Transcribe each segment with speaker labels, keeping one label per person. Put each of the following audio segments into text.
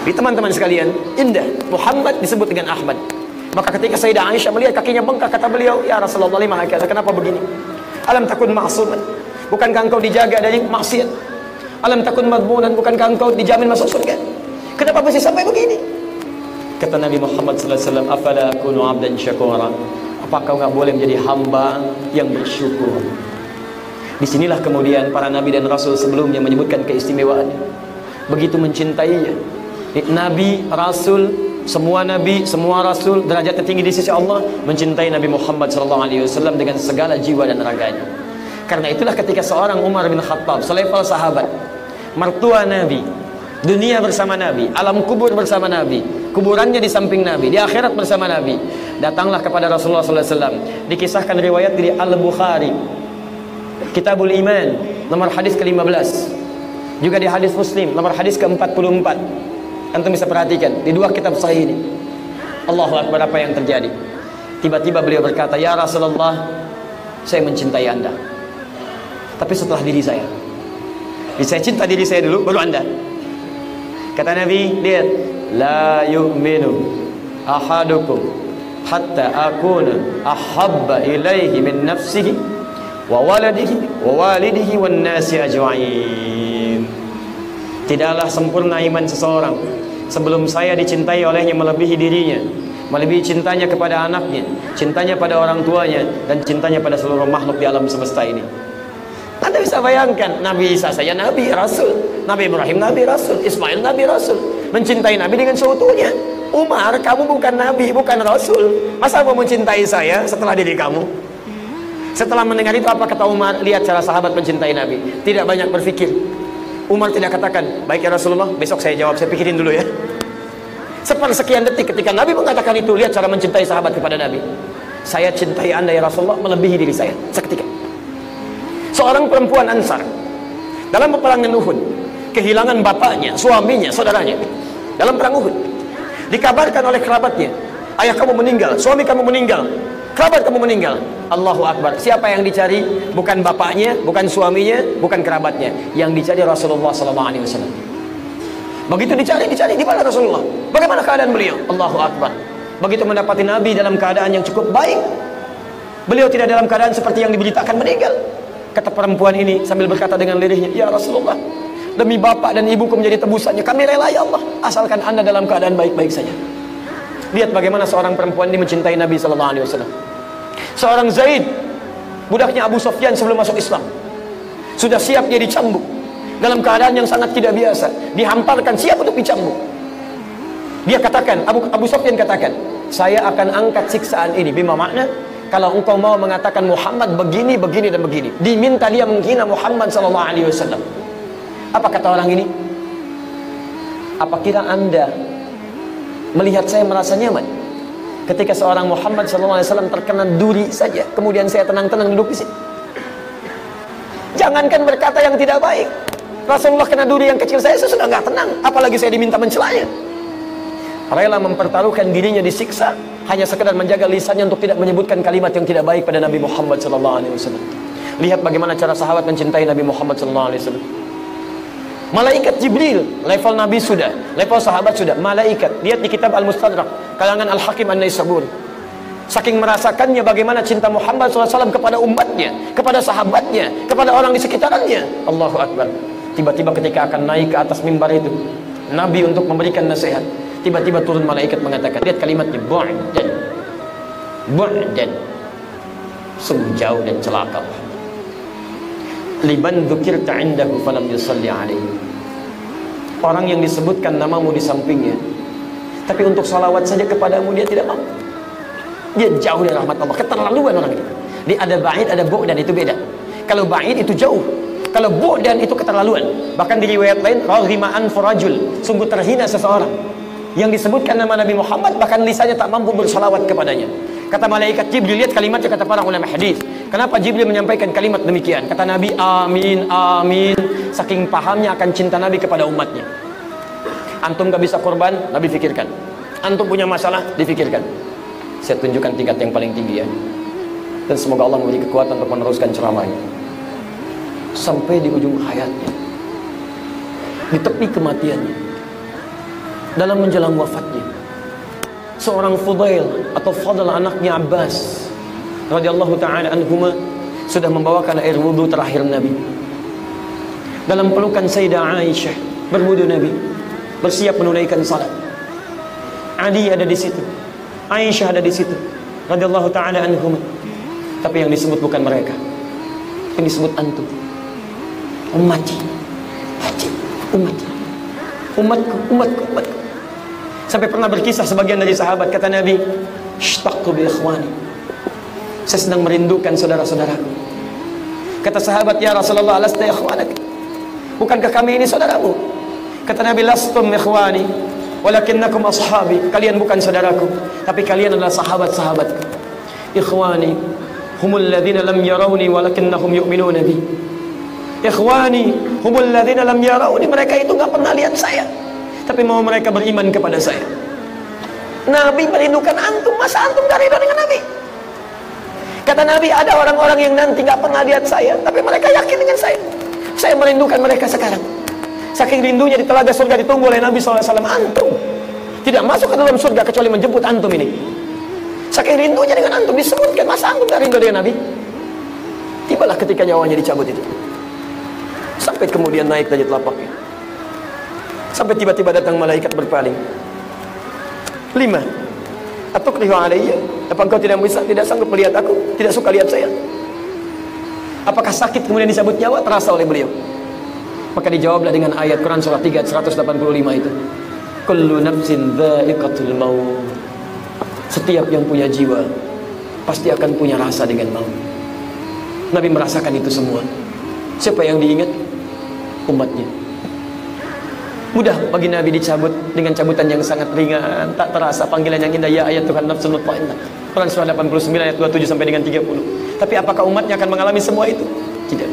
Speaker 1: Di teman-teman sekalian, indah. Muhammad disebut dengan Ahmad. Maka ketika Sayyidah Aisyah melihat kakinya bengkak, kata beliau, ya Rasulullah, lima hakala, kenapa begini? Alam takun ma'suman, bukankah engkau dijaga dari maksiat? Alam takun madmunan, bukankah engkau dijamin masuk surga? Kenapa mesti sampai begini? Kata Nabi Muhammad sallallahu alaihi wasallam, afala akunu 'abdan syakura? Apakah enggak boleh menjadi hamba yang bersyukur? Disinilah kemudian para nabi dan rasul sebelumnya menyebutkan keistimewaannya. Begitu mencintainya. Nabi, rasul, semua nabi, semua rasul derajat tertinggi di sisi Allah mencintai Nabi Muhammad SAW dengan segala jiwa dan raganya. Karena itulah ketika seorang Umar bin Khattab, selevel sahabat, mertua Nabi, dunia bersama Nabi, alam kubur bersama Nabi, kuburannya di samping Nabi, di akhirat bersama Nabi, datanglah kepada Rasulullah SAW. Dikisahkan riwayat di Al-Bukhari, Kitabul Iman, nomor hadis ke-15, juga di hadis Muslim, nomor hadis ke-44. Antum bisa perhatikan di dua kitab sahih ini. Allahu Akbar, apa yang terjadi? Tiba-tiba beliau berkata, ya Rasulullah, saya mencintai Anda, tapi setelah diri saya. Saya cinta diri saya dulu, baru Anda. Kata Nabi, lihat, la yu'minu ahadukum hatta akuna ahabba ilaihi min nafsihi wa waladihi wa walidihi wan nasi ajma'in. Tidaklah sempurna iman seseorang sebelum saya dicintai olehnya melebihi dirinya, melebihi cintanya kepada anaknya, cintanya pada orang tuanya, dan cintanya pada seluruh makhluk di alam semesta ini. Anda bisa bayangkan, Nabi Isa saja Nabi, Rasul, Nabi Ibrahim Nabi, Rasul, Ismail Nabi, Rasul, mencintai Nabi dengan seutuhnya. Umar, kamu bukan Nabi, bukan Rasul, masa mau mencintai saya setelah diri kamu? Setelah mendengar itu, apa kata Umar? Lihat cara sahabat mencintai Nabi, tidak banyak berpikir. Umar tidak katakan, baik ya Rasulullah, besok saya jawab, saya pikirin dulu ya. Sepersekian detik ketika Nabi mengatakan itu, lihat cara mencintai sahabat kepada Nabi. Saya cintai Anda ya Rasulullah melebihi diri saya, seketika. Seorang perempuan Ansar dalam peperangan Uhud kehilangan bapaknya, suaminya, saudaranya dalam perang Uhud. Dikabarkan oleh kerabatnya, ayah kamu meninggal, suami kamu meninggal, kerabat kamu meninggal. Allahu Akbar. Siapa yang dicari? Bukan bapaknya, bukan suaminya, bukan kerabatnya. Yang dicari Rasulullah SAW. Begitu dicari di mana Rasulullah? Bagaimana keadaan beliau? Allahu Akbar. Begitu mendapati Nabi dalam keadaan yang cukup baik, beliau tidak dalam keadaan seperti yang diberitakan meninggal. Kata perempuan ini sambil berkata dengan lirihnya, ya Rasulullah, demi bapak dan ibuku menjadi tebusannya, kami rela ya Allah, asalkan Anda dalam keadaan baik-baik saja. Lihat bagaimana seorang perempuan ini mencintai Nabi SAW. Seorang Zaid, budaknya Abu Sufyan sebelum masuk Islam, sudah siap dia dicambuk dalam keadaan yang sangat tidak biasa, dihamparkan, siap untuk dicambuk. Dia katakan, Abu Sufyan katakan, saya akan angkat siksaan ini. Bima makna, kalau engkau mau mengatakan Muhammad begini, begini dan begini. Diminta dia menghina Muhammad SAW. Apa kata orang ini? Apa kira Anda melihat saya merasa nyaman ketika seorang Muhammad SAW terkena duri saja, kemudian saya tenang-tenang duduk di sini? Jangankan berkata yang tidak baik, Rasulullah kena duri yang kecil, saya sudah nggak tenang, apalagi saya diminta mencelanya. Rela mempertaruhkan dirinya disiksa hanya sekedar menjaga lisannya untuk tidak menyebutkan kalimat yang tidak baik pada Nabi Muhammad SAW. Lihat bagaimana cara sahabat mencintai Nabi Muhammad SAW. Malaikat Jibril, level Nabi sudah, level sahabat sudah, malaikat. Lihat di kitab Al-Mustadrak, kalangan Al-Hakim An-Naisaburi. Saking merasakannya bagaimana cinta Muhammad SAW kepada umatnya, kepada sahabatnya, kepada orang di sekitarnya. Allahu Akbar. Tiba-tiba ketika akan naik ke atas mimbar itu, Nabi untuk memberikan nasihat, tiba-tiba turun malaikat mengatakan, lihat kalimatnya, bu'dan, bu'dan, sungguh jauh dan celaka. Liban dzukirta indahu falam yusalli alaihi. Orang yang disebutkan namamu di sampingnya, tapi untuk salawat saja kepadamu dia tidak mampu. Dia jauh dari rahmat Allah. Keterlaluan orang itu. Dia ada ba'id, ada bu'dan, itu beda. Kalau ba'id itu jauh, kalau bu'dan itu keterlaluan. Bahkan di riwayat lain, raghima anfu rajul, sungguh terhina seseorang yang disebutkan nama Nabi Muhammad, bahkan lisannya tak mampu bersalawat kepadanya. Kata malaikat Jibril, lihat kalimatnya, kata para ulama hadis. Kenapa Jibril menyampaikan kalimat demikian? Kata Nabi, amin, amin. Saking pahamnya akan cinta Nabi kepada umatnya. Antum gak bisa korban, Nabi fikirkan. Antum punya masalah, difikirkan. Saya tunjukkan tingkat yang paling tinggi ya. Dan semoga Allah memberi kekuatan untuk meneruskan ceramahnya sampai di ujung hayatnya, di tepi kematiannya. dalam menjelang wafatnya, seorang Fudail atau Fadl anaknya Abbas radhiyallahu taala anhuma sudah membawakan air wudu terakhir Nabi. Dalam pelukan Sayyidah Aisyah berwudu Nabi, bersiap menunaikan salat. Ali ada di situ, Aisyah ada di situ radhiyallahu taala anhuma. Tapi yang disebut bukan mereka, yang disebut antum, ummati, ummati, umatku, umatku, umatku. Sampai pernah berkisah sebagian dari sahabat, kata Nabi, "Ishtaqtu bi ikhwani." Saya sedang merindukan saudara-saudaraku. Kata sahabat, "Ya Rasulullah, lasta ikhwanak?" Bukankah kami ini saudaramu? Kata Nabi, "Lastum ikhwani, walakinnakum ashabi." Kalian bukan saudaraku, tapi kalian adalah sahabat-sahabatku. Ikhwani humul ladzina lam yarawni walakinnahum yu'minuna bi. Ikhwani humul ladzina lam yarawni, mereka itu enggak pernah lihat saya, tapi mau mereka beriman kepada saya. Nabi merindukan antum, masa antum gak ridho dengan Nabi? Kata Nabi, ada orang-orang yang nanti gak pernah lihat saya, tapi mereka yakin dengan saya. Saya merindukan mereka sekarang. Saking rindunya di telaga surga ditunggu oleh Nabi SAW. Antum tidak masuk ke dalam surga kecuali menjemput antum ini. Saking rindunya dengan antum disebutkan, masa antum gak rindu dengan Nabi? Tibalah ketika nyawanya dicabut itu, sampai kemudian naik dari telapaknya, sampai tiba-tiba datang malaikat berpaling. 5. Atukrihu alayya, apa engkau tidak bisa, tidak sanggup melihat aku, tidak suka lihat saya? Apakah sakit kemudian dicabut nyawa? Terasa oleh beliau. Maka dijawablah dengan ayat Quran surah 3 185 itu, kullu nafsin dha'iqatul maut. Setiap yang punya jiwa pasti akan punya rasa dengan maut. Nabi merasakan itu semua. Siapa yang diingat? Umatnya. Mudah bagi Nabi dicabut dengan cabutan yang sangat ringan, tak terasa panggilan yang indah, ya ayat Tuhan nafsul mutmainnah. Quran surah 89 ayat 27 sampai dengan 30. Tapi apakah umatnya akan mengalami semua itu? Tidak.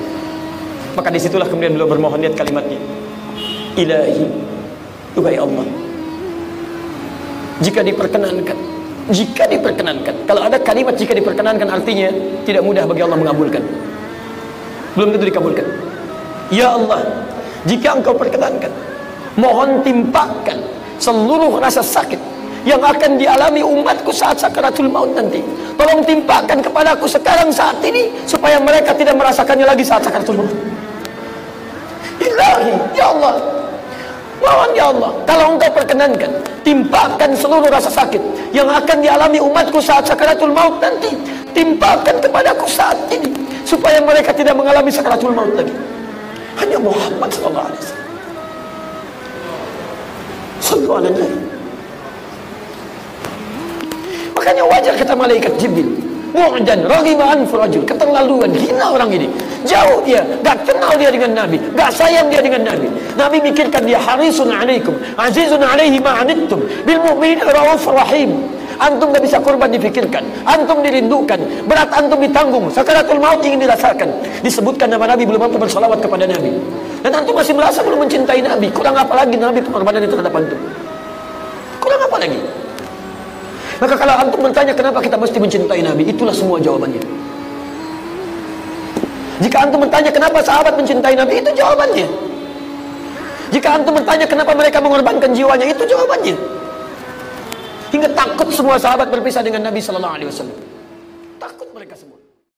Speaker 1: Maka disitulah kemudian beliau bermohon, lihat kalimatnya, Ilahi, Tuhai Allah, jika diperkenankan, kalau ada kalimat jika diperkenankan, artinya tidak mudah bagi Allah mengabulkan, belum tentu dikabulkan. Ya Allah, jika engkau perkenankan, mohon timpakan seluruh rasa sakit yang akan dialami umatku saat sakaratul maut nanti. Tolong timpakan kepadaku sekarang saat ini, supaya mereka tidak merasakannya lagi saat sakaratul maut. Ilahi, ya Allah, mohon ya Allah, kalau engkau perkenankan, timpakan seluruh rasa sakit yang akan dialami umatku saat sakaratul maut nanti. Timpakan kepadaku saat ini, supaya mereka tidak mengalami sakaratul maut lagi. Hanya Muhammad sallallahu alaihi wasallam. Sallallahu alaihi wasallam. Makanya wajar kata malaikat Jibril, mu'jan raghiba anfu rajul, keterlaluan, gila orang ini, jauh dia, gak kenal dia dengan Nabi, gak sayang dia dengan Nabi. Nabi mikirkan dia harisun alaikum azizun alaihi ma'anittum bil mu'minina raufur rahim. Antum gak bisa korban dipikirkan, antum dirindukan, berat antum ditanggung, sakaratul maut ingin dirasakan. Disebutkan nama Nabi, belum mampu bersalawat kepada Nabi, dan antum masih merasa belum mencintai Nabi. Kurang apa lagi Nabi pengorbanannya terhadap antum? Kurang apa lagi? Maka kalau antum bertanya kenapa kita mesti mencintai Nabi, itulah semua jawabannya. Jika antum bertanya kenapa sahabat mencintai Nabi, itu jawabannya. Jika antum bertanya kenapa mereka mengorbankan jiwanya, itu jawabannya. Hingga takut semua sahabat berpisah dengan Nabi sallallahu alaihi wasallam. Takut mereka semua.